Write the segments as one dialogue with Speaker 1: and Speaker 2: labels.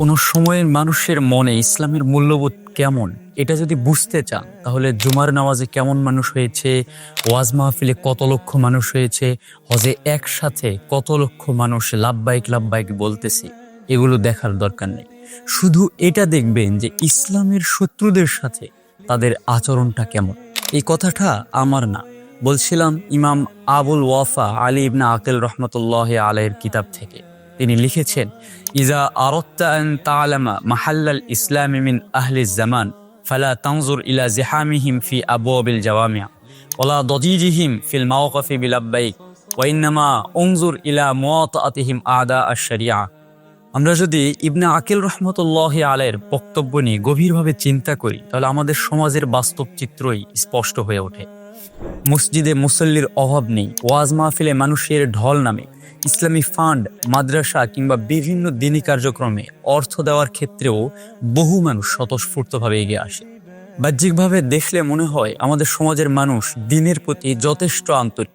Speaker 1: কোনো সময়ের মানুষের মনে ইসলামের মূল্যবোধ কেমন এটা যদি বুঝতে চান তাহলে জুমার নামাজে কেমন মানুষ হয়েছে, ওয়াজ মাহফিলে কত লক্ষ মানুষ হয়েছে, হজে একসাথে কত লক্ষ মানুষ লাব্বাইক লাব্বাইক বলতেছে, এগুলো দেখার দরকার নেই। শুধু এটা দেখবেন যে ইসলামের শত্রুদের সাথে তাদের আচরণটা কেমন। এই কথাটা আমার না, বলছিলাম ইমাম আবুল ওয়াফা আলী ইবনে আকিল রহমতুল্লাহ আলাইহির কিতাব থেকে। তিনি লিখেছেন, ইজা আরাদতা আন তা'লামা মাহাল্লাল ইসলামি মিন আহলিজ জামান ফালা তানজুর ইলা জিহামিহিম ফি আবওয়াবিল জাওয়ামিয়া ওয়ালা দাজিজিহিম ফিল মাওকিফি বিলাব্বাইক ওয়া ইন্নামা উনজুর ইলা মুওয়াতাআতিহিম আদা আশ-শরিয়া। আমরা যদি ইবনে আকিল রহমতুল্লাহ আলাইহির বক্তব্য নিয়ে গভীরভাবে চিন্তা করি তাহলে আমাদের সমাজের বাস্তব চিত্রই স্পষ্ট হয়ে ওঠে। মসজিদে মুসল্লির অভাব নেই, ওয়াজ মাহফিলে মানুষের ঢল নামে, ইসলামী ফান্ড, মাদ্রাসা কিংবা বিভিন্ন দিনী কার্যক্রমে অর্থ দেওয়ার ক্ষেত্রেও বহু মানুষ স্বতঃস্ফূর্তভাবে এগিয়ে আসে। বাহ্যিকভাবে দেখলে মনে হয় আমাদের সমাজের মানুষ দিনের প্রতি যথেষ্ট আন্তরিক,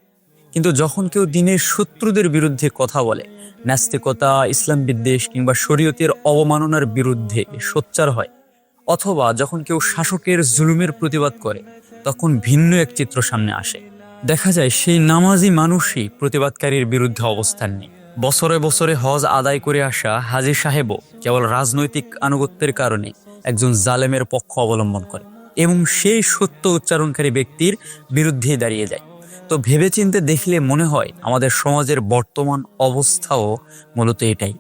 Speaker 1: কিন্তু যখন কেউ দিনের শত্রুদের বিরুদ্ধে কথা বলে, নাস্তিকতা, ইসলাম বিদ্বেষ কিংবা শরীয়তের অবমাননার বিরুদ্ধে সোচ্চার হয়, অথবা যখন কেউ শাসকের জুলুমের প্রতিবাদ করে, তখন ভিন্ন এক চিত্র সামনে আসে। দেখা যায় সেই নামাজি মানুষই প্রতিবাদকারীর বিরুদ্ধে অবস্থান নেই। বছরে বছরে হজ আদায় করে আসা হাজী সাহেবও কেবল রাজনৈতিক আনুগত্যের কারণে একজন জালেমের পক্ষ অবলম্বন করে এবং সেই সত্য উচ্চারণকারী ব্যক্তির বিরুদ্ধে দাঁড়িয়ে যায়। তো ভেবেচিন্তে দেখলে মনে হয় আমাদের সমাজের বর্তমান অবস্থাও মূলত এটাই।